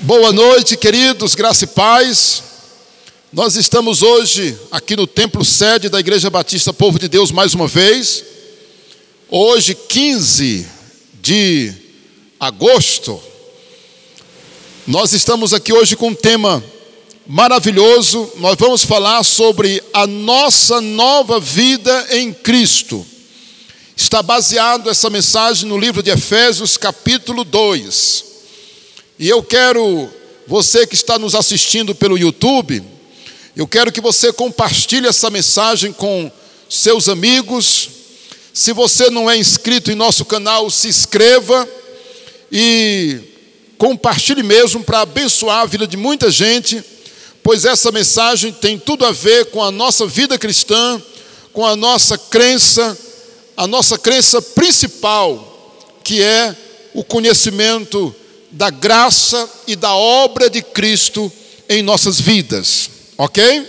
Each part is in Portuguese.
Boa noite, queridos, graça e paz. Nós estamos hoje aqui no templo sede da Igreja Batista Povo de Deus mais uma vez. Hoje, 15 de agosto, nós estamos aqui hoje com um tema maravilhoso. Nós vamos falar sobre a nossa nova vida em Cristo. Está baseado essa mensagem no livro de Efésios, capítulo 2. E eu quero, você que está nos assistindo pelo YouTube, eu quero que você compartilhe essa mensagem com seus amigos. Se você não é inscrito em nosso canal, se inscreva e compartilhe mesmo para abençoar a vida de muita gente, pois essa mensagem tem tudo a ver com a nossa vida cristã, com a nossa crença principal, que é o conhecimento da graça e da obra de Cristo em nossas vidas, ok?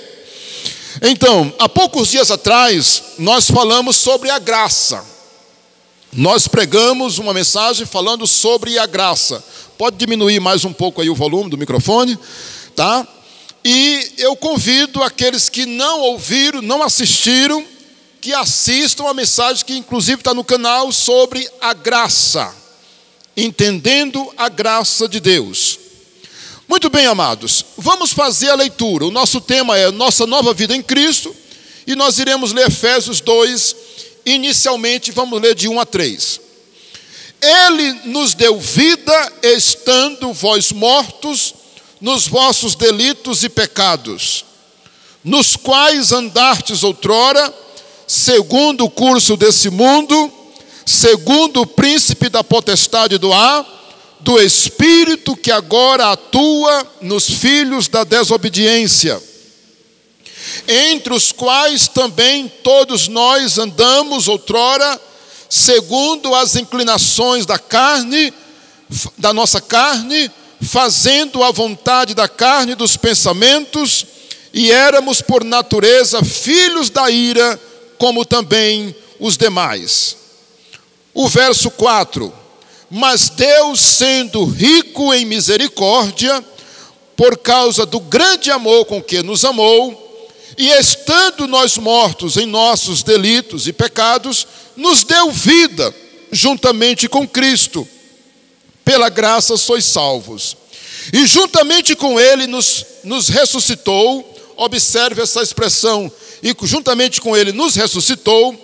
Então, há poucos dias atrás, nós falamos sobre a graça. Nós pregamos uma mensagem falando sobre a graça. Pode diminuir mais um pouco aí o volume do microfone, tá? E eu convido aqueles que não ouviram, não assistiram, que assistam a mensagem que inclusive está no canal sobre a graça. Entendendo a graça de Deus. Muito bem, amados, vamos fazer a leitura. O nosso tema é Nossa Nova Vida em Cristo, e nós iremos ler Efésios 2, inicialmente vamos ler de 1 a 3. Ele nos deu vida, estando vós mortos nos vossos delitos e pecados, nos quais andastes outrora, segundo o curso desse mundo, segundo o príncipe da potestade do ar, do espírito que agora atua nos filhos da desobediência, entre os quais também todos nós andamos outrora, segundo as inclinações da carne, da nossa carne, fazendo a vontade da carne e dos pensamentos, e éramos por natureza filhos da ira, como também os demais. O verso 4, mas Deus, sendo rico em misericórdia, por causa do grande amor com que nos amou, e estando nós mortos em nossos delitos e pecados, nos deu vida juntamente com Cristo. Pela graça sois salvos. E juntamente com Ele nos ressuscitou, observe essa expressão, e juntamente com Ele nos ressuscitou,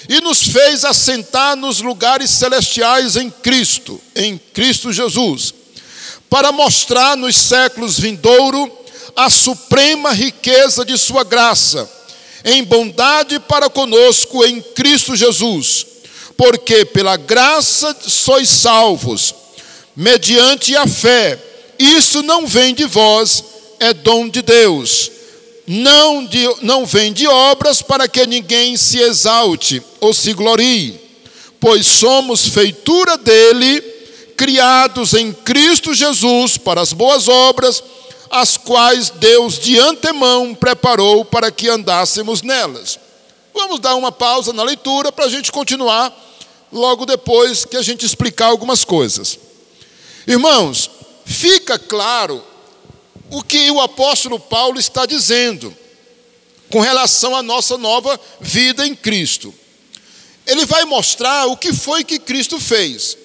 e nos fez assentar nos lugares celestiais em Cristo Jesus, para mostrar nos séculos vindouros a suprema riqueza de sua graça, em bondade para conosco em Cristo Jesus, porque pela graça sois salvos, mediante a fé. Isso não vem de vós, é dom de Deus. Não vem de obras para que ninguém se exalte ou se glorie, pois somos feitura dele, criados em Cristo Jesus para as boas obras, as quais Deus de antemão preparou para que andássemos nelas. Vamos dar uma pausa na leitura para a gente continuar logo depois que a gente explicar algumas coisas. Irmãos, fica claro o que o apóstolo Paulo está dizendo com relação à nossa nova vida em Cristo. Ele vai mostrar o que foi que Cristo fez.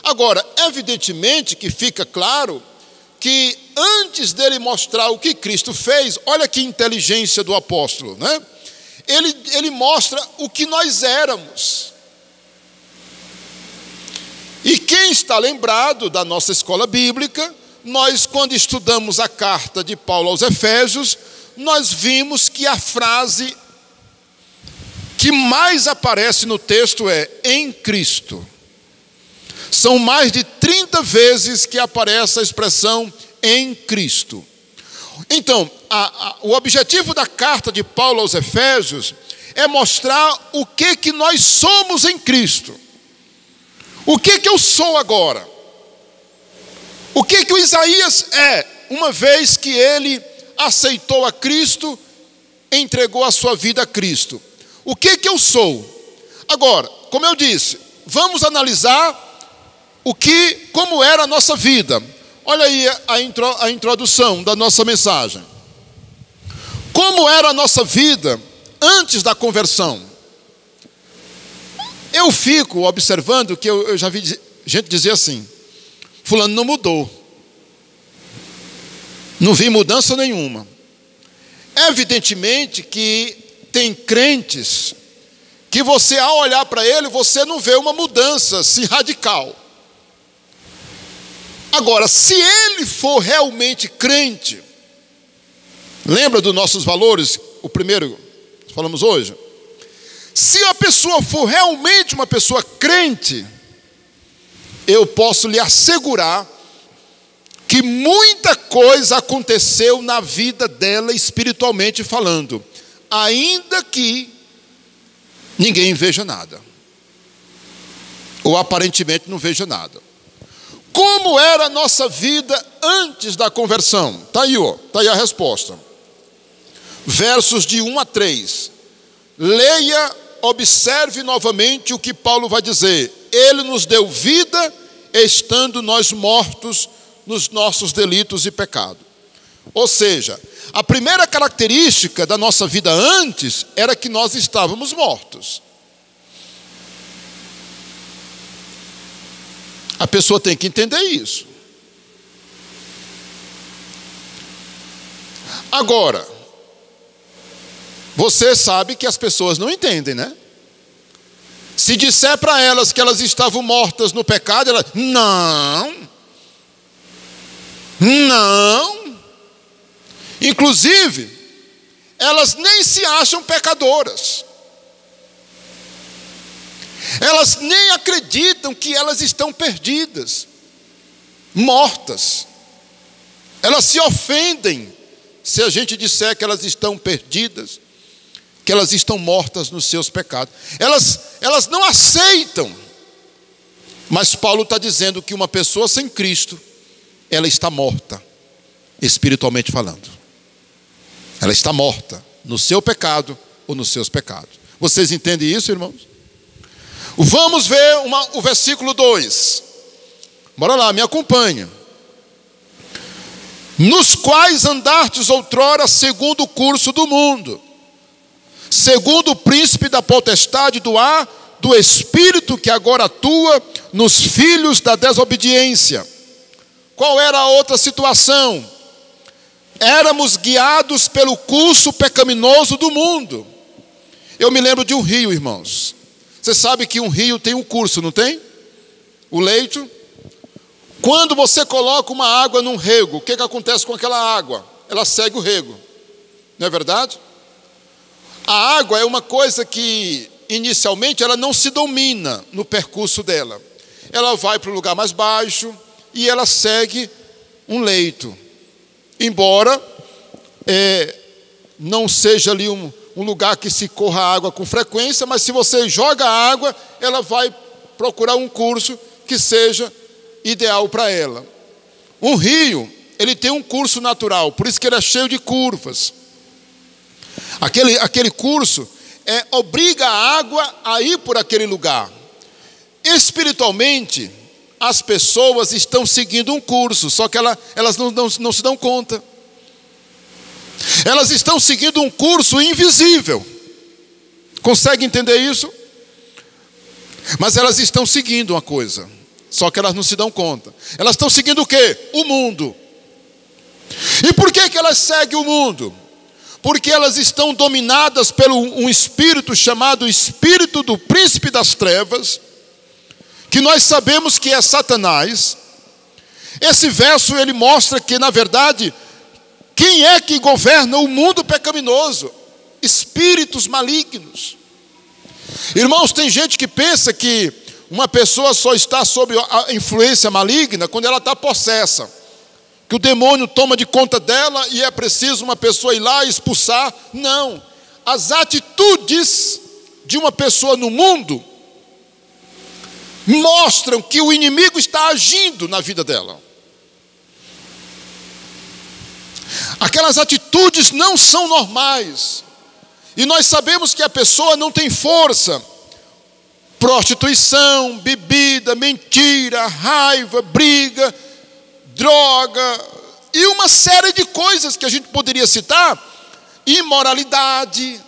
Agora, evidentemente que fica claro que antes dele mostrar o que Cristo fez, olha que inteligência do apóstolo, né? Ele mostra o que nós éramos. E quem está lembrado da nossa escola bíblica, nós, quando estudamos a carta de Paulo aos Efésios, nós vimos que a frase que mais aparece no texto é em Cristo. São mais de 30 vezes que aparece a expressão em Cristo. Então, o objetivo da carta de Paulo aos Efésios é mostrar o que nós somos em Cristo. O que eu sou agora? O que o Isaías é, uma vez que ele aceitou a Cristo, entregou a sua vida a Cristo? O que eu sou? Agora, como eu disse, vamos analisar como era a nossa vida. olha aí a introdução da nossa mensagem. Como era a nossa vida antes da conversão? Eu fico observando que eu já vi gente dizer assim: fulano não mudou, não vi mudança nenhuma. Evidentemente que tem crentes que você, ao olhar para ele, você não vê uma mudança assim radical. Agora, se ele for realmente crente, lembra dos nossos valores, o primeiro que falamos hoje? Se a pessoa for realmente uma pessoa crente, eu posso lhe assegurar que muita coisa aconteceu na vida dela espiritualmente falando, ainda que ninguém veja nada, ou aparentemente não veja nada. Como era a nossa vida antes da conversão? Está aí, está aí a resposta. Versos de 1 a 3. Leia, observe novamente o que Paulo vai dizer. Ele nos deu vida, estando nós mortos nos nossos delitos e pecados. Ou seja, a primeira característica da nossa vida antes era que nós estávamos mortos. A pessoa tem que entender isso. Agora, você sabe que as pessoas não entendem, né? Se disser para elas que elas estavam mortas no pecado, elas, não. Inclusive, elas nem se acham pecadoras. Elas nem acreditam que elas estão perdidas, mortas. Elas se ofendem se a gente disser que elas estão perdidas, que elas estão mortas nos seus pecados. Elas não aceitam. Mas Paulo está dizendo que uma pessoa sem Cristo, ela está morta, espiritualmente falando. Ela está morta no seu pecado ou nos seus pecados. Vocês entendem isso, irmãos? Vamos ver o versículo 2. Bora lá, me acompanha. Nos quais andastes outrora segundo o curso do mundo, segundo o príncipe da potestade do ar, do espírito que agora atua nos filhos da desobediência. Qual era a outra situação? Éramos guiados pelo curso pecaminoso do mundo. Eu me lembro de um rio, irmãos. Você sabe que um rio tem um curso, não tem? O leito. Quando você coloca uma água num rego, o que acontece com aquela água? Ela segue o rego. Não é verdade? A água é uma coisa que, inicialmente, ela não se domina no percurso dela. Ela vai para o lugar mais baixo e ela segue um leito. Embora não seja ali um lugar que se corra água com frequência, mas se você joga água, ela vai procurar um curso que seja ideal para ela. Um rio, ele tem um curso natural, por isso que ele é cheio de curvas. Aquele curso obriga a água a ir por aquele lugar. Espiritualmente, as pessoas estão seguindo um curso, só que elas não se dão conta. Elas estão seguindo um curso invisível. Consegue entender isso? Mas elas estão seguindo uma coisa, só que elas não se dão conta. Elas estão seguindo o quê? O mundo. E por que elas seguem o mundo? Porque elas estão dominadas por um espírito chamado espírito do príncipe das trevas, que nós sabemos que é Satanás. Esse verso ele mostra que, na verdade, quem é que governa o mundo pecaminoso? Espíritos malignos. Irmãos, tem gente que pensa que uma pessoa só está sob a influência maligna quando ela está possessa, que o demônio toma de conta dela e é preciso uma pessoa ir lá e expulsar. Não. As atitudes de uma pessoa no mundo mostram que o inimigo está agindo na vida dela. Aquelas atitudes não são normais. E nós sabemos que a pessoa não tem força. Prostituição, bebida, mentira, raiva, briga, droga e uma série de coisas que a gente poderia citar. Imoralidade.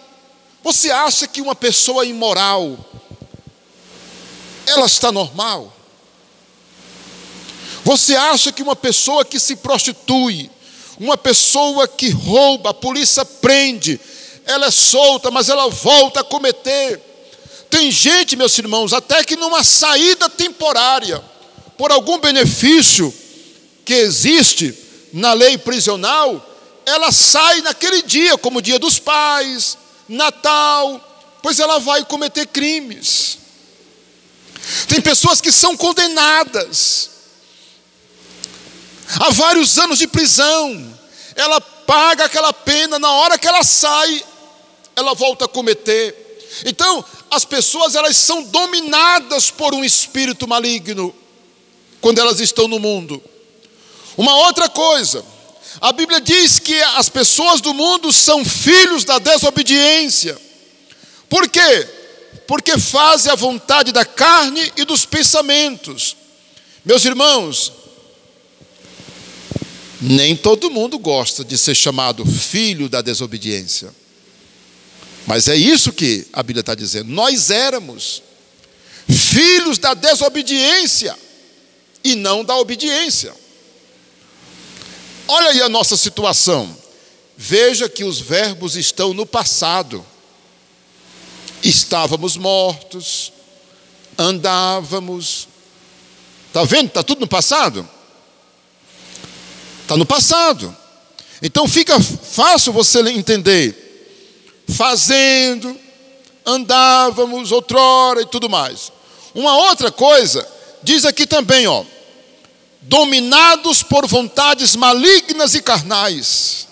Você acha que uma pessoa imoral, ela está normal? Você acha que uma pessoa que se prostitui, uma pessoa que rouba, a polícia prende, ela é solta, mas ela volta a cometer? Tem gente, meus irmãos, até que numa saída temporária, por algum benefício que existe na lei prisional, ela sai naquele dia, como o Dia dos Pais, Natal, pois ela vai cometer crimes. Tem pessoas que são condenadas a vários anos de prisão, ela paga aquela pena, na hora que ela sai, ela volta a cometer. Então, as pessoas, elas são dominadas por um espírito maligno, quando elas estão no mundo. Uma outra coisa, a Bíblia diz que as pessoas do mundo são filhos da desobediência. Por quê? Porque fazem a vontade da carne e dos pensamentos. Meus irmãos, nem todo mundo gosta de ser chamado filho da desobediência. Mas é isso que a Bíblia está dizendo. Nós éramos filhos da desobediência e não da obediência. Olha aí a nossa situação. Veja que os verbos estão no passado. Estávamos mortos, andávamos. Está vendo? Está tudo no passado? Está no passado. Então fica fácil você entender. Fazendo, andávamos outrora e tudo mais. Uma outra coisa, diz aqui também, dominados por vontades malignas e carnais.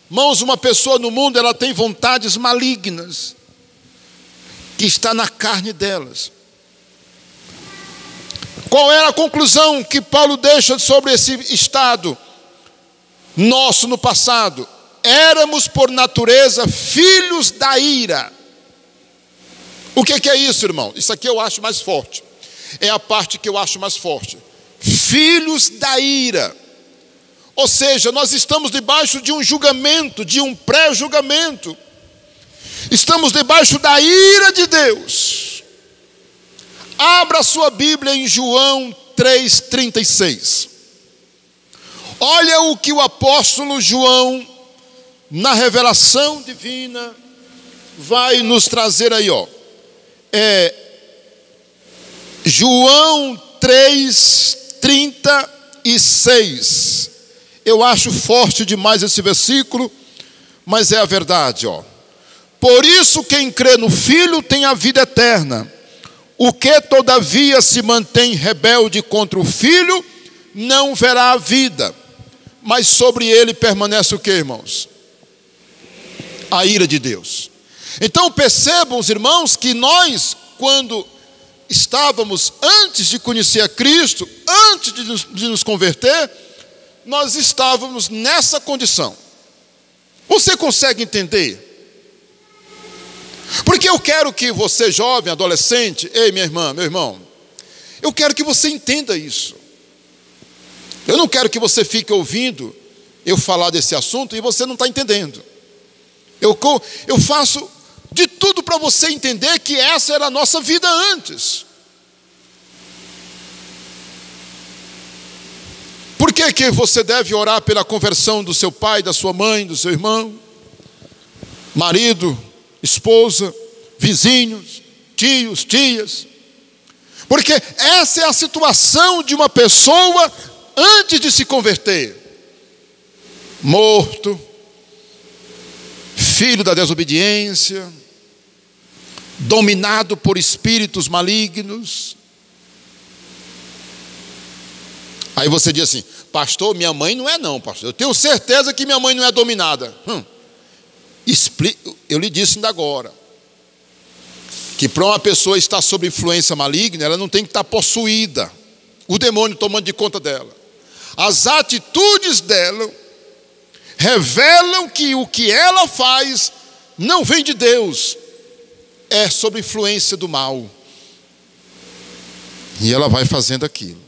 Irmãos, uma pessoa no mundo, ela tem vontades malignas, que está na carne delas. Qual é a conclusão que Paulo deixa sobre esse estado nosso no passado? Éramos por natureza filhos da ira. O que é isso, irmão? Isso aqui eu acho mais forte. É a parte que eu acho mais forte. Filhos da ira. Ou seja, nós estamos debaixo de um julgamento, de um pré-julgamento. Estamos debaixo da ira de Deus. Abra a sua Bíblia em João 3,36. Olha o que o apóstolo João, na revelação divina, vai nos trazer aí, João 3,36. Eu acho forte demais esse versículo, mas é a verdade, Por isso quem crê no Filho tem a vida eterna. O que todavia se mantém rebelde contra o Filho, não verá a vida. Mas sobre ele permanece o que, irmãos? A ira de Deus. Então percebam, os irmãos, que nós, quando estávamos antes de conhecer a Cristo, antes de nos converter, nós estávamos nessa condição. Você consegue entender? Porque eu quero que você, jovem, adolescente, ei, minha irmã, meu irmão, eu quero que você entenda isso. Eu não quero que você fique ouvindo eu falar desse assunto e você não está entendendo. Eu faço de tudo para você entender que essa era a nossa vida antes. Por que você deve orar pela conversão do seu pai, da sua mãe, do seu irmão, marido, esposa, vizinhos, tios, tias? Porque essa é a situação de uma pessoa antes de se converter. Morto, filho da desobediência, dominado por espíritos malignos. Aí você diz assim: pastor, minha mãe não é não, pastor. Eu tenho certeza que minha mãe não é dominada. Eu lhe disse ainda agora, que para uma pessoa estar sob influência maligna, ela não tem que estar possuída, o demônio tomando de conta dela. As atitudes dela revelam que o que ela faz não vem de Deus, é sob influência do mal. E ela vai fazendo aquilo.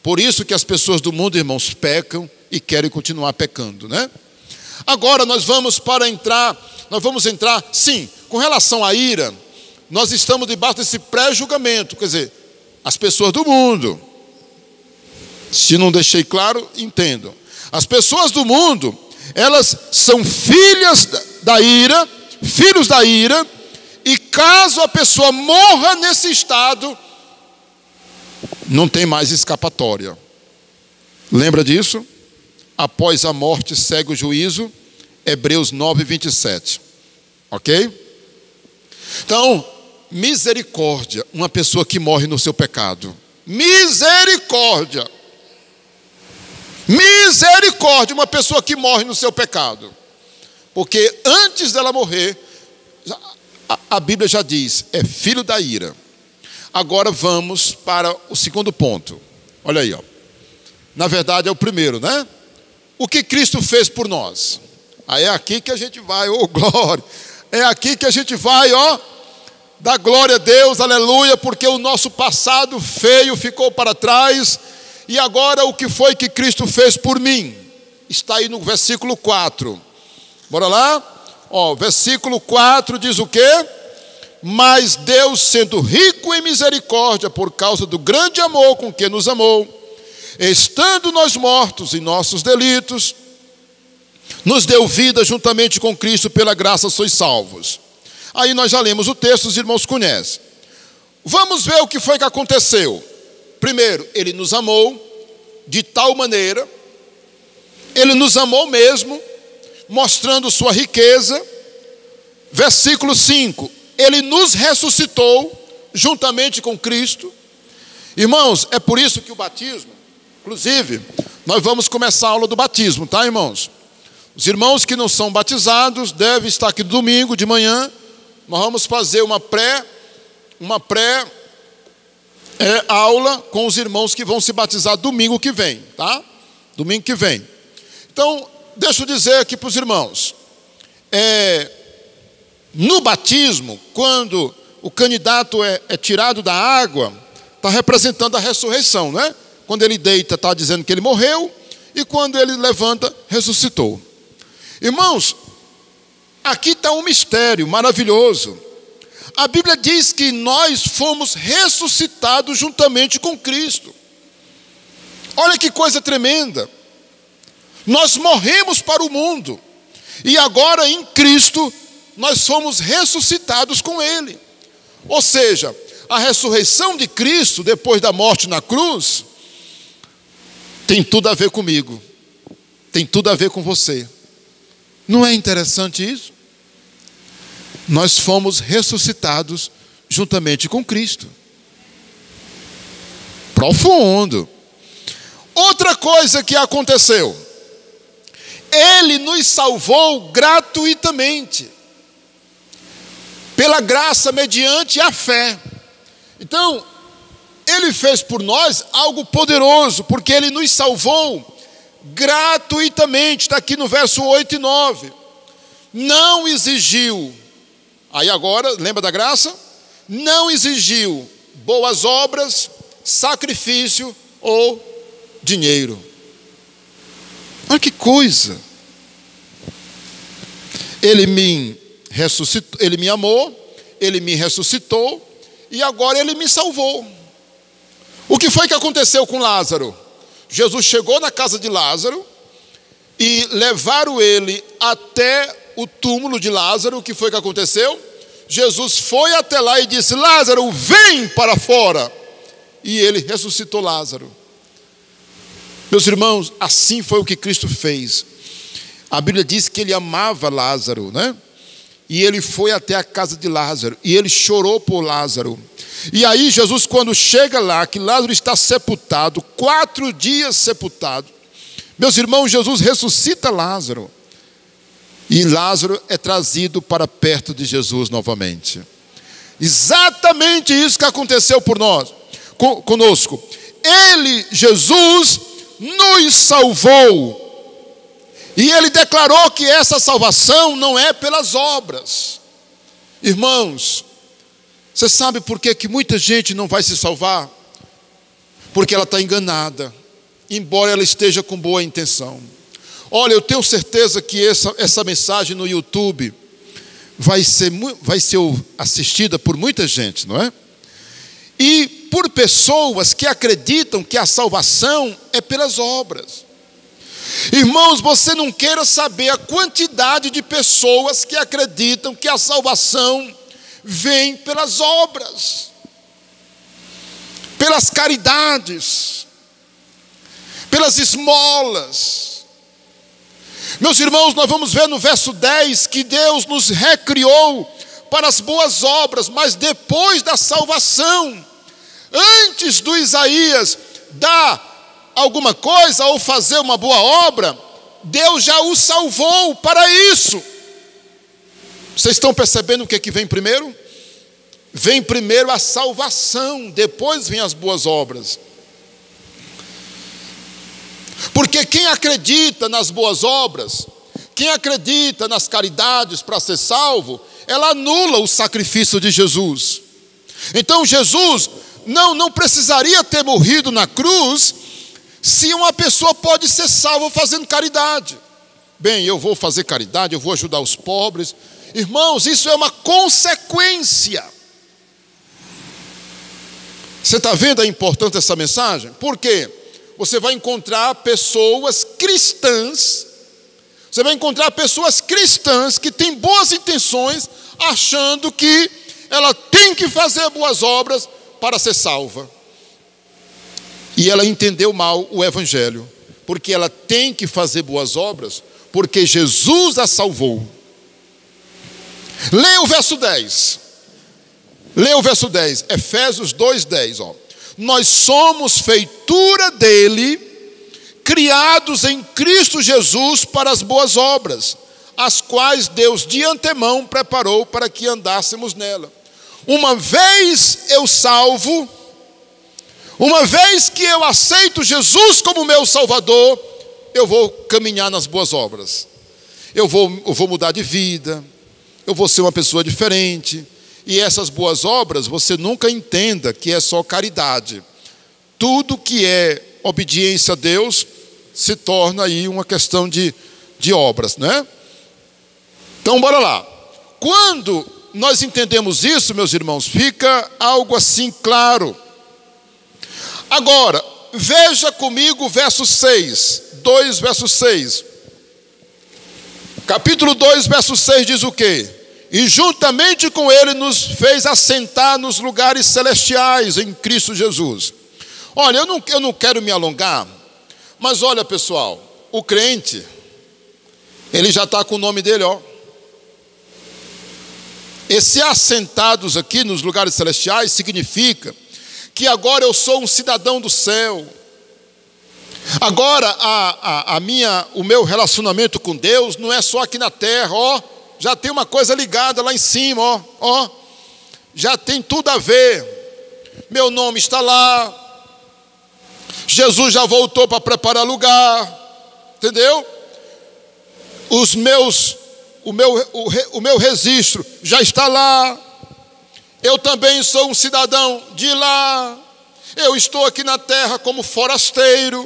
Por isso que as pessoas do mundo, irmãos, pecam e querem continuar pecando, né? Agora nós vamos entrar, sim, com relação à ira, nós estamos debaixo desse pré-julgamento, quer dizer, as pessoas do mundo. Se não deixei claro, entendam. As pessoas do mundo, elas são filhos da ira, e caso a pessoa morra nesse estado, não tem mais escapatória. Lembra disso? Após a morte segue o juízo, Hebreus 9, 27. Ok? Então, misericórdia, uma pessoa que morre no seu pecado. Misericórdia, uma pessoa que morre no seu pecado. Porque antes dela morrer, a Bíblia já diz, é filho da ira. Agora vamos para o segundo ponto. Olha aí, ó. Na verdade é o primeiro, né? O que Cristo fez por nós. Aí é aqui que a gente vai, oh glória. É aqui que a gente vai, ó. Dá glória a Deus, aleluia, porque o nosso passado feio ficou para trás. E agora o que foi que Cristo fez por mim? Está aí no versículo 4. Bora lá? Ó, versículo 4 diz o quê? Mas Deus, sendo rico em misericórdia, por causa do grande amor com que nos amou, estando nós mortos em nossos delitos, nos deu vida juntamente com Cristo, pela graça sois salvos. Aí nós já lemos o texto, os irmãos conhecem. Vamos ver o que foi que aconteceu. Primeiro, Ele nos amou de tal maneira, Ele nos amou mesmo, mostrando sua riqueza. Versículo 5, Ele nos ressuscitou juntamente com Cristo. Irmãos, é por isso que o batismo, inclusive, nós vamos começar a aula do batismo, tá, irmãos? Os irmãos que não são batizados devem estar aqui domingo de manhã. Nós vamos fazer uma pré-aula com os irmãos que vão se batizar domingo que vem, tá? Domingo que vem. Então, deixa eu dizer aqui para os irmãos. No batismo, quando o candidato é tirado da água, está representando a ressurreição, né? Quando ele deita, está dizendo que ele morreu, e quando ele levanta, ressuscitou. Irmãos, aqui está um mistério maravilhoso. A Bíblia diz que nós fomos ressuscitados juntamente com Cristo. Olha que coisa tremenda. Nós morremos para o mundo, e agora em Cristo, nós fomos ressuscitados com Ele. Ou seja, a ressurreição de Cristo, depois da morte na cruz, tem tudo a ver comigo, tem tudo a ver com você. Não é interessante isso? Nós fomos ressuscitados juntamente com Cristo. Profundo. Outra coisa que aconteceu, Ele nos salvou gratuitamente, pela graça mediante a fé. Então, Ele fez por nós algo poderoso, porque Ele nos salvou gratuitamente. Está aqui no verso 8 e 9. Não exigiu, aí agora, lembra da graça? Não exigiu boas obras, sacrifício ou dinheiro. Olha que coisa. Ele me ressuscitou, Ele me amou, Ele me ressuscitou, e agora Ele me salvou. O que foi que aconteceu com Lázaro? Jesus chegou na casa de Lázaro e levaram ele até o túmulo de Lázaro. O que foi que aconteceu? Jesus foi até lá e disse: Lázaro, vem para fora. E ele ressuscitou Lázaro. Meus irmãos, assim foi o que Cristo fez. A Bíblia diz que Ele amava Lázaro, né? E Ele foi até a casa de Lázaro, e Ele chorou por Lázaro. E aí Jesus, quando chega lá, que Lázaro está sepultado, 4 dias sepultado, meus irmãos, Jesus ressuscita Lázaro, e Lázaro é trazido para perto de Jesus novamente. Exatamente isso que aconteceu por nós, conosco. Ele, Jesus, nos salvou. E Ele declarou que essa salvação não é pelas obras. Irmãos, você sabe por que muita gente não vai se salvar? porque ela está enganada, embora ela esteja com boa intenção. Olha, eu tenho certeza que essa mensagem no YouTube vai ser assistida por muita gente, não é? E por pessoas que acreditam que a salvação é pelas obras. Irmãos, você não queira saber a quantidade de pessoas que acreditam que a salvação vem pelas obras, pelas caridades, pelas esmolas. Meus irmãos, nós vamos ver no verso 10 que Deus nos recriou para as boas obras, mas depois da salvação. Antes do Isaías dar alguma coisa ou fazer uma boa obra, Deus já o salvou para isso. Vocês estão percebendo o que vem primeiro? Vem primeiro a salvação, depois vem as boas obras. Porque quem acredita nas boas obras, quem acredita nas caridades para ser salvo, ela anula o sacrifício de Jesus. Então Jesus não precisaria ter morrido na cruz, se uma pessoa pode ser salva fazendo caridade. Bem, eu vou fazer caridade, eu vou ajudar os pobres. Irmãos, isso é uma consequência. Você está vendo a importância dessa mensagem? Por quê? Você vai encontrar pessoas cristãs, que têm boas intenções, achando que ela tem que fazer boas obras para ser salva. E ela entendeu mal o Evangelho, porque ela tem que fazer boas obras, porque Jesus a salvou. Leia o verso 10. Efésios 2:10. Nós somos feitura dele, criados em Cristo Jesus para as boas obras, as quais Deus de antemão preparou para que andássemos nela. Uma vez eu salvo, uma vez que eu aceito Jesus como meu Salvador, eu vou caminhar nas boas obras. Eu vou mudar de vida, eu vou ser uma pessoa diferente. E essas boas obras, você nunca entenda que é só caridade. Tudo que é obediência a Deus se torna aí uma questão de obras, né? Então, bora lá. Quando nós entendemos isso, meus irmãos, fica algo assim claro. Agora, veja comigo o verso 6. 2, verso 6. Capítulo 2, verso 6 diz o quê? E juntamente com ele nos fez assentar nos lugares celestiais em Cristo Jesus. Olha, eu não quero me alongar, mas olha, pessoal, o crente, ele já está com o nome dele, ó. Esse assentados aqui nos lugares celestiais significa que agora eu sou um cidadão do céu. Agora o meu relacionamento com Deus não é só aqui na terra, ó. Já tem uma coisa ligada lá em cima, ó. Já tem tudo a ver. Meu nome está lá. Jesus já voltou para preparar lugar. Entendeu? O meu registro já está lá. Eu também sou um cidadão de lá. Eu estou aqui na terra como forasteiro.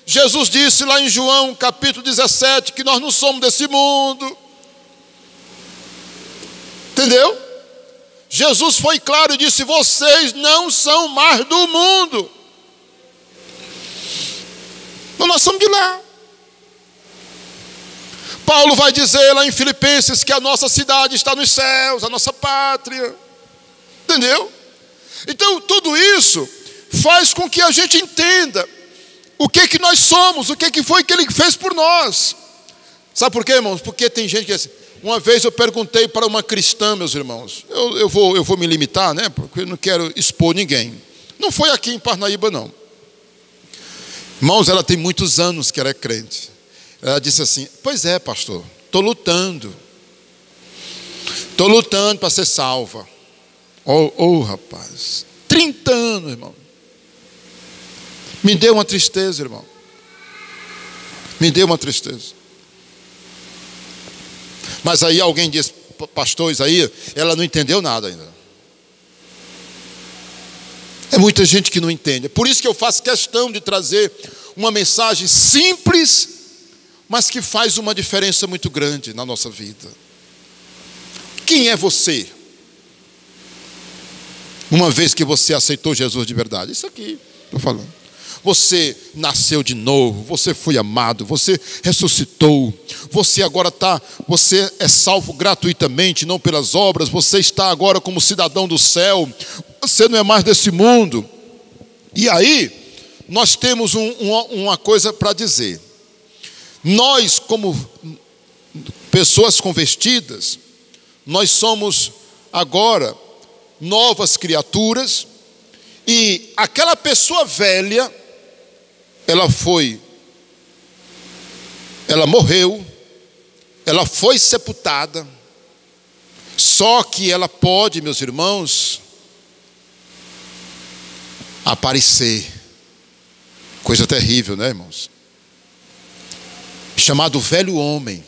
Jesus disse lá em João capítulo 17 que nós não somos desse mundo. Entendeu? Jesus foi claro e disse: vocês não são mais do mundo. Então nós somos de lá. Paulo vai dizer lá em Filipenses que a nossa cidade está nos céus, a nossa pátria. Entendeu? Então tudo isso faz com que a gente entenda o que nós somos, o que foi que ele fez por nós. Sabe por quê, irmãos? Porque tem gente que assim, uma vez eu perguntei para uma cristã, meus irmãos, eu vou me limitar, né? Porque eu não quero expor ninguém. Não foi aqui em Parnaíba, não. Irmãos, ela tem muitos anos que ela é crente. Ela disse assim: pois é, pastor, estou lutando para ser salva. Rapaz, 30 anos, irmão. Me deu uma tristeza, irmão. Me deu uma tristeza. Mas aí alguém disse: pastor, isso aí, ela não entendeu nada ainda. É muita gente que não entende. É por isso que eu faço questão de trazer uma mensagem simples, mas que faz uma diferença muito grande na nossa vida. Quem é você? Uma vez que você aceitou Jesus de verdade. Isso aqui, estou falando. Você nasceu de novo, você foi amado, você ressuscitou, você agora você é salvo gratuitamente, não pelas obras, você está agora como cidadão do céu, você não é mais desse mundo. E aí, nós temos uma coisa para dizer. Nós, como pessoas convertidas, nós somos agora novas criaturas, e aquela pessoa velha, ela morreu, ela foi sepultada, só que ela pode, meus irmãos, aparecer. Coisa terrível, né, irmãos? Chamado velho homem.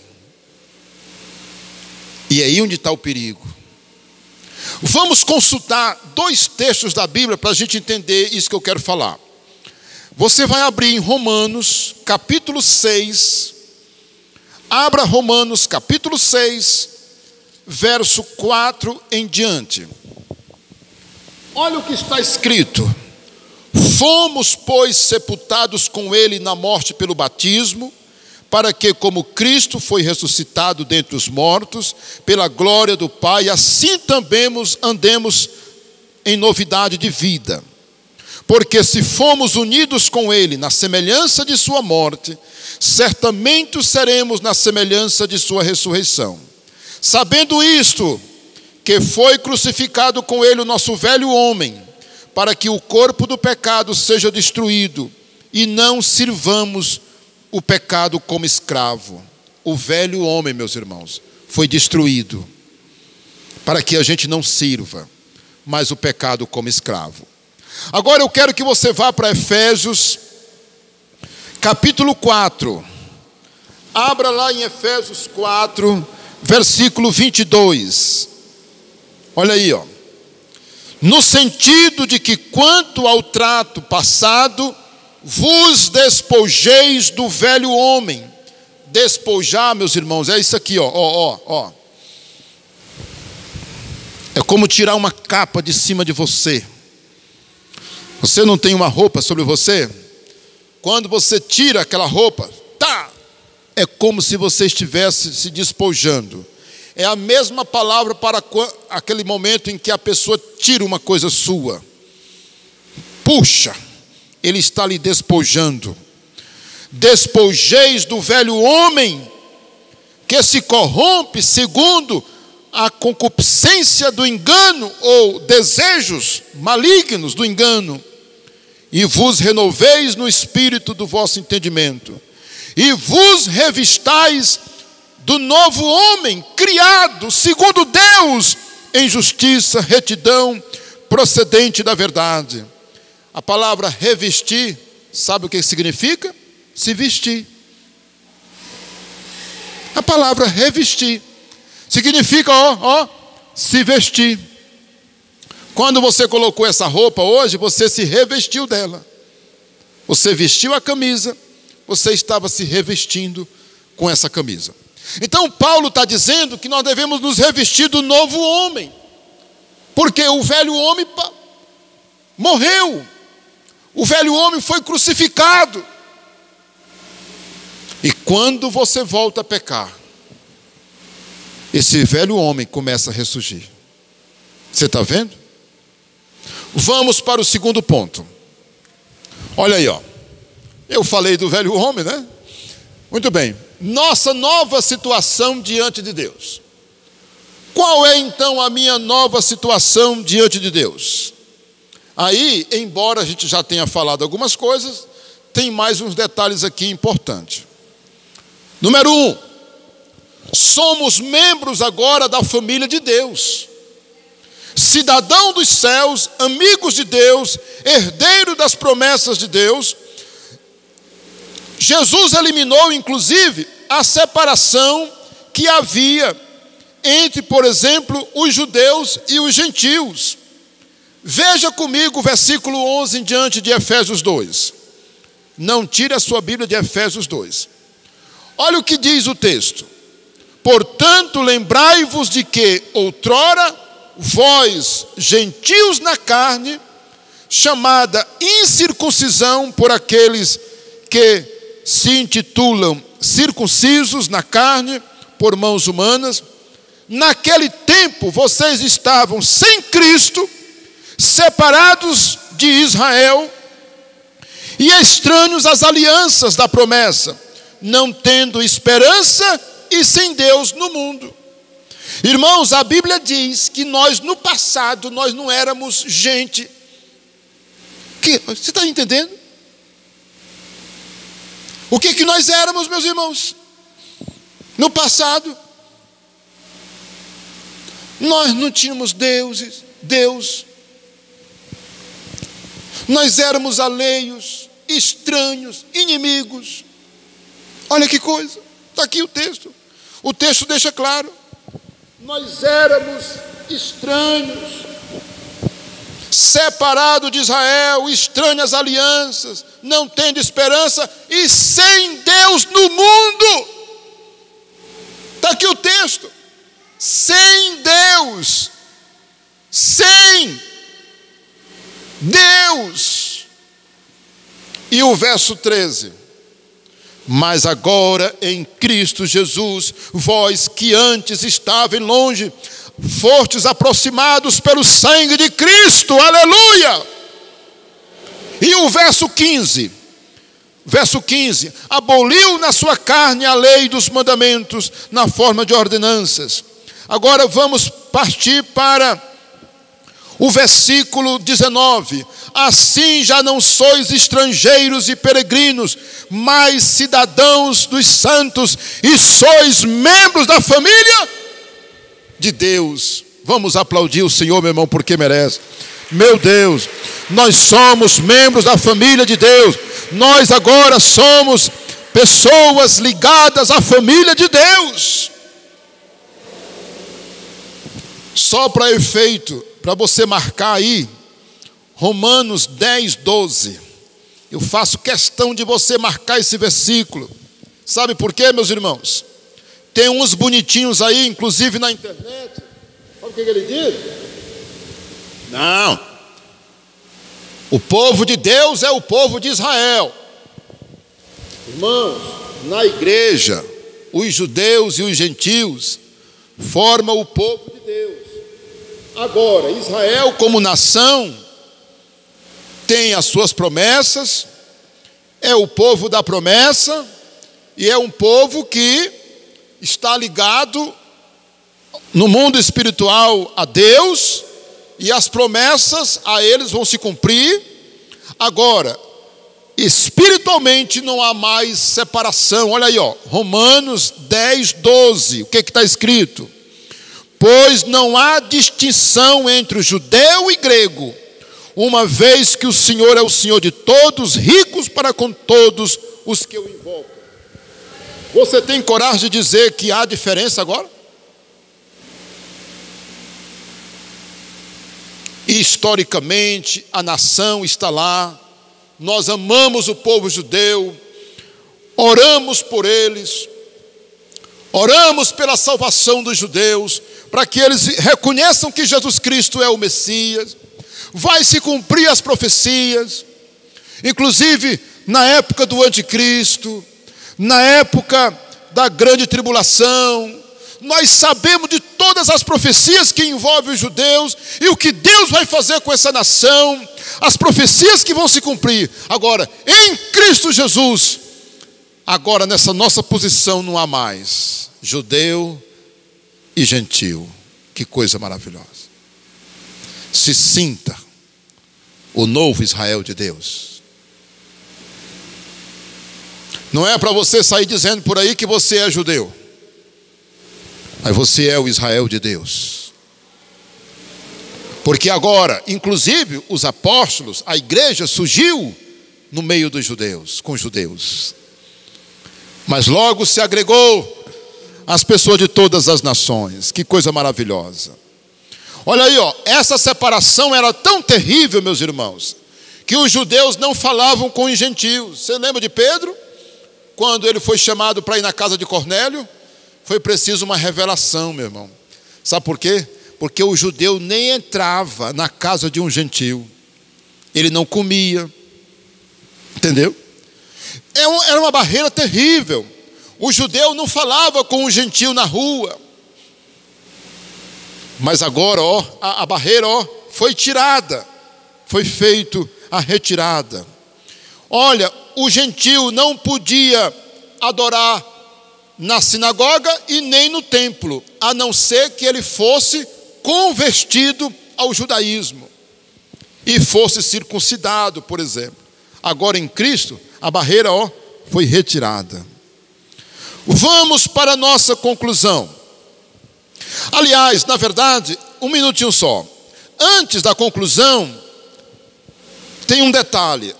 E é aí onde está o perigo. Vamos consultar 2 textos da Bíblia para a gente entender isso que eu quero falar. Você vai abrir em Romanos, capítulo 6. Abra Romanos, capítulo 6, verso 4 em diante. Olha o que está escrito. Fomos, pois, sepultados com ele na morte pelo batismo, para que, como Cristo foi ressuscitado dentre os mortos, pela glória do Pai, assim também andemos em novidade de vida. Porque se fomos unidos com ele na semelhança de sua morte, certamente seremos na semelhança de sua ressurreição. Sabendo isto, que foi crucificado com ele o nosso velho homem, para que o corpo do pecado seja destruído, e não sirvamos o pecado como escravo. O velho homem, meus irmãos, foi destruído, para que a gente não sirva mais o pecado como escravo. Agora eu quero que você vá para Efésios, capítulo 4. Abra lá em Efésios 4, versículo 22. Olha aí, ó. No sentido de que, quanto ao trato passado, vos despojeis do velho homem. Despojar, meus irmãos, é isso aqui, ó. É como tirar uma capa de cima de você. Você não tem uma roupa sobre você? Quando você tira aquela roupa, é como se você estivesse se despojando. É a mesma palavra para aquele momento em que a pessoa tira uma coisa sua. Puxa, ele está lhe despojando. Despojeis do velho homem, que se corrompe segundo a concupiscência do engano, ou desejos malignos do engano, e vos renoveis no espírito do vosso entendimento, e vos revistais do novo homem, criado segundo Deus, em justiça, retidão, procedente da verdade. A palavra revestir, sabe o que significa? Se vestir. A palavra revestir significa, se vestir. Quando você colocou essa roupa hoje, você se revestiu dela. Você vestiu a camisa, você estava se revestindo com essa camisa. Então Paulo está dizendo que nós devemos nos revestir do novo homem, porque o velho homem morreu, o velho homem foi crucificado. E quando você volta a pecar, esse velho homem começa a ressurgir. Você está vendo? Vamos para o segundo ponto. Olha aí, ó. Eu falei do velho homem, né? Muito bem. Nossa nova situação diante de Deus. Qual é então a minha nova situação diante de Deus? Aí, embora a gente já tenha falado algumas coisas, tem mais uns detalhes aqui importantes. Número 1, somos membros agora da família de Deus. Cidadão dos céus, amigos de Deus, herdeiro das promessas de Deus. Jesus eliminou, inclusive, a separação que havia entre, por exemplo, os judeus e os gentios. Veja comigo o versículo 11 em diante de Efésios 2. Não tire a sua Bíblia de Efésios 2. Olha o que diz o texto. Portanto, lembrai-vos de que outrora vós, gentios na carne, chamada incircuncisão por aqueles que se intitulam circuncisos na carne por mãos humanas, naquele tempo vocês estavam sem Cristo, separados de Israel e estranhos às alianças da promessa, não tendo esperança e sem Deus no mundo. Irmãos, a Bíblia diz que nós no passado, nós não éramos gente. Você está entendendo? O que nós éramos, meus irmãos? No passado, nós não tínhamos Deus. Nós éramos alheios, estranhos, inimigos. Olha que coisa, está aqui o texto. O texto deixa claro. Nós éramos estranhos, separados de Israel, estranhas alianças, não tendo esperança e sem Deus no mundo. Está aqui o texto. Sem Deus. Sem Deus. E o verso 13. Mas agora em Cristo Jesus, vós que antes estavam longe, fostes aproximados pelo sangue de Cristo, aleluia! E o verso 15, aboliu na sua carne a lei dos mandamentos, na forma de ordenanças. Agora vamos partir para o versículo 19. Assim já não sois estrangeiros e peregrinos, mas cidadãos dos santos, e sois membros da família de Deus. Vamos aplaudir o Senhor, meu irmão, porque merece. Meu Deus, nós somos membros da família de Deus. Nós agora somos pessoas ligadas à família de Deus. Só para efeito, para você marcar aí, Romanos 10, 12. Eu faço questão de você marcar esse versículo. Sabe por quê, meus irmãos? Tem uns bonitinhos aí, inclusive na internet. Sabe o que ele diz? Não. O povo de Deus é o povo de Israel. Irmãos, na igreja, os judeus e os gentios formam o povo de Deus. Agora, Israel como nação tem as suas promessas, é o povo da promessa, e é um povo que está ligado no mundo espiritual a Deus, e as promessas a eles vão se cumprir. Agora, espiritualmente não há mais separação. Olha aí, Romanos 10, 12, o que está escrito? Pois não há distinção entre o judeu e grego, uma vez que o Senhor é o Senhor de todos, ricos para com todos os que o invocam. Você tem coragem de dizer que há diferença agora? Historicamente, a nação está lá. Nós amamos o povo judeu, oramos por eles, oramos pela salvação dos judeus, para que eles reconheçam que Jesus Cristo é o Messias. Vai se cumprir as profecias, inclusive na época do anticristo, na época da grande tribulação. Nós sabemos de todas as profecias que envolvem os judeus e o que Deus vai fazer com essa nação, as profecias que vão se cumprir. Agora, em Cristo Jesus, agora nessa nossa posição não há mais judeu e gentil. Que coisa maravilhosa. Se sinta o novo Israel de Deus. Não é para você sair dizendo por aí que você é judeu, mas você é o Israel de Deus. Porque agora, inclusive os apóstolos, a igreja surgiu no meio dos judeus, com os judeus, mas logo se agregou as pessoas de todas as nações. Que coisa maravilhosa. Olha aí, ó, essa separação era tão terrível, meus irmãos, que os judeus não falavam com os gentios. Você lembra de Pedro? Quando ele foi chamado para ir na casa de Cornélio, foi preciso uma revelação, meu irmão. Sabe por quê? Porque o judeu nem entrava na casa de um gentio. Ele não comia. Entendeu? Era uma barreira terrível. O judeu não falava com o gentio na rua. Mas agora, ó, a barreira, ó, foi tirada. Foi feita a retirada. Olha, o gentio não podia adorar na sinagoga e nem no templo, a não ser que ele fosse convertido ao judaísmo e fosse circuncidado, por exemplo. Agora em Cristo, a barreira, ó, foi retirada. Vamos para a nossa conclusão. Aliás, na verdade, um minutinho só. Antes da conclusão, tem um detalhe.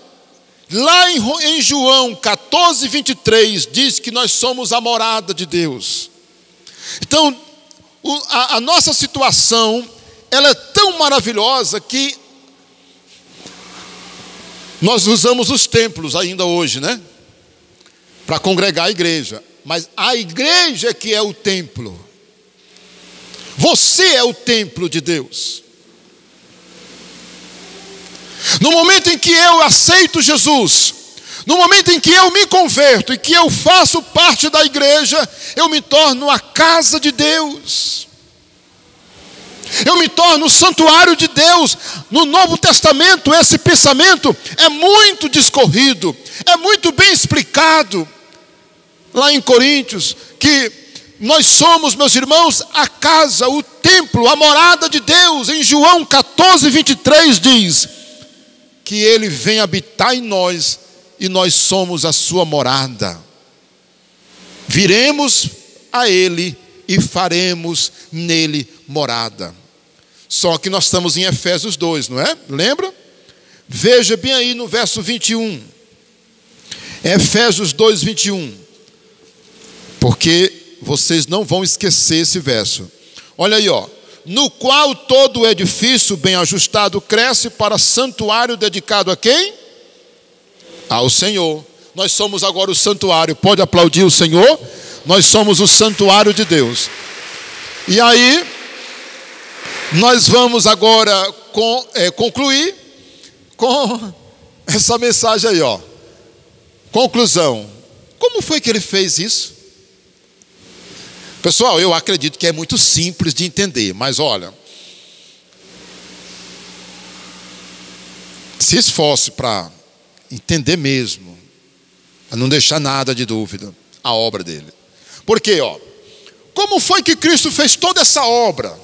Lá em João 14, 23, diz que nós somos a morada de Deus. Então, a nossa situação, ela é tão maravilhosa que nós usamos os templos ainda hoje, né? Para congregar a igreja. Mas a igreja que é o templo. Você é o templo de Deus. No momento em que eu aceito Jesus, no momento em que eu me converto e que eu faço parte da igreja, eu me torno a casa de Deus. Eu me torno o santuário de Deus. No Novo Testamento, esse pensamento é muito discorrido, é muito bem explicado. Lá em Coríntios, que nós somos, meus irmãos, a casa, o templo, a morada de Deus. Em João 14, 23 diz que Ele vem habitar em nós e nós somos a sua morada. Viremos a Ele e faremos nele morada. Só que nós estamos em Efésios 2, não é? Lembra? Veja bem aí no verso 21. Efésios 2, 21. Porque vocês não vão esquecer esse verso. Olha aí, ó. No qual todo o edifício bem ajustado cresce para santuário dedicado a quem? Ao Senhor. Nós somos agora o santuário. Pode aplaudir o Senhor? Nós somos o santuário de Deus. E aí, nós vamos agora concluir com essa mensagem aí, ó. Conclusão. Como foi que ele fez isso? Pessoal, eu acredito que é muito simples de entender, mas olha, se esforce para entender mesmo, para não deixar nada de dúvida, a obra dele. Por quê, ó? Como foi que Cristo fez toda essa obra?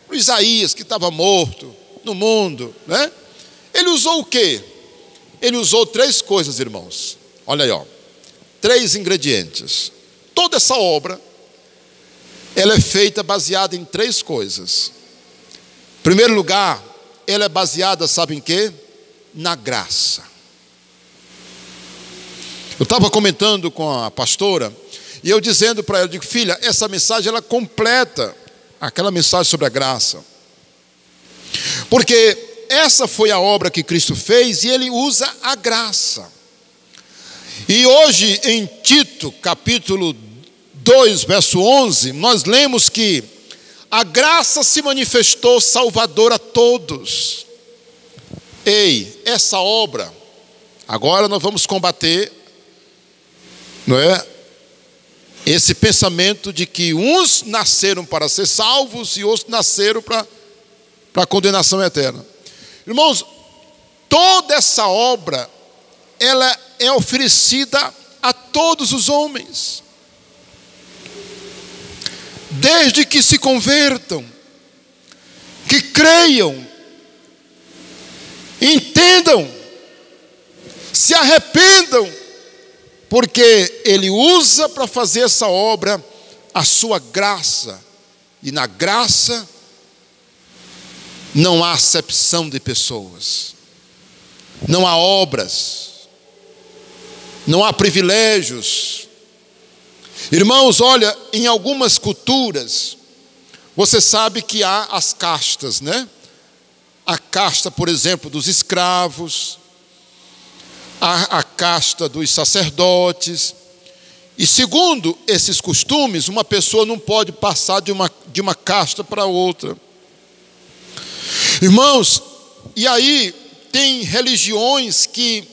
O Isaías, que estava morto no mundo, né? Ele usou o quê? Ele usou 3 coisas, irmãos. Olha aí, ó. 3 ingredientes. Toda essa obra, ela é feita baseada em 3 coisas. Em primeiro lugar, ela é baseada, sabe em quê? Na graça. Eu estava comentando com a pastora, e eu dizendo para ela, eu digo, filha, essa mensagem ela completa aquela mensagem sobre a graça. Porque essa foi a obra que Cristo fez e ele usa a graça. E hoje em Tito, capítulo 2, verso 11, nós lemos que a graça se manifestou salvadora a todos. Ei, essa obra, agora nós vamos combater, não é? Esse pensamento de que uns nasceram para ser salvos e outros nasceram para a condenação eterna. Irmãos, toda essa obra, ela é oferecida a todos os homens. Desde que se convertam, que creiam, entendam, se arrependam, porque Ele usa para fazer essa obra a sua graça. E na graça não há acepção de pessoas, não há obras, não há privilégios. Irmãos, olha, em algumas culturas, Você sabe que há as castas, né? A casta, por exemplo, dos escravos, a casta dos sacerdotes. E segundo esses costumes, uma pessoa não pode passar de uma casta para outra. Irmãos, e aí tem religiões que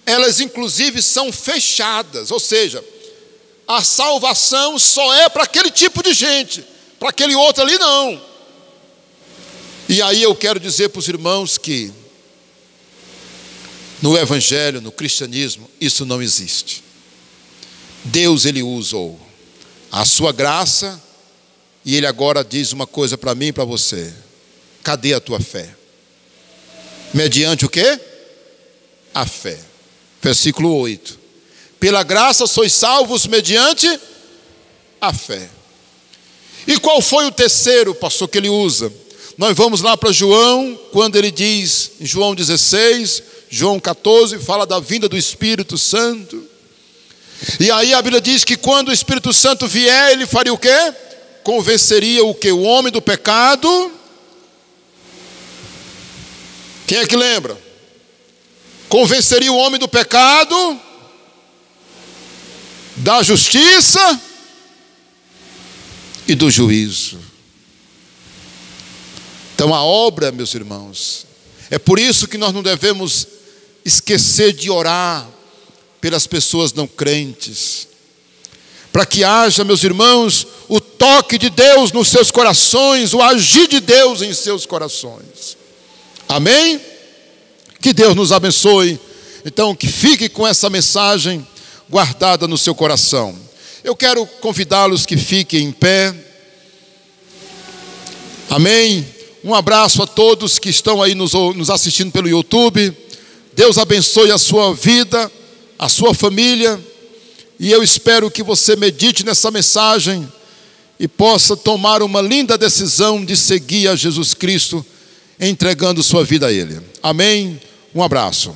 elas inclusive são fechadas, ou seja, a salvação só é para aquele tipo de gente, para aquele outro ali não. E aí eu quero dizer para os irmãos que no evangelho, no cristianismo, isso não existe. Deus, ele usou a sua graça e ele agora diz uma coisa para mim e para você: cadê a tua fé? Mediante o quê? A fé. Versículo 8. Pela graça sois salvos mediante a fé. E qual foi o terceiro, pastor, que ele usa? Nós vamos lá para João, quando ele diz, em João 16, João 14, fala da vinda do Espírito Santo. E aí a Bíblia diz que quando o Espírito Santo vier, ele faria o quê? Convenceria o quê? O homem do pecado. Quem é que lembra? Convenceria o homem do pecado, da justiça e do juízo. Então a obra, meus irmãos, é por isso que nós não devemos esquecer de orar pelas pessoas não crentes, para que haja, meus irmãos, o toque de Deus nos seus corações, o agir de Deus em seus corações. Amém? Que Deus nos abençoe. Então, que fique com essa mensagem guardada no seu coração. Eu quero convidá-los que fiquem em pé. Amém? Um abraço a todos que estão aí nos assistindo pelo YouTube. Deus abençoe a sua vida, a sua família. E eu espero que você medite nessa mensagem e possa tomar uma linda decisão de seguir a Jesus Cristo, entregando sua vida a Ele. Amém? Um abraço.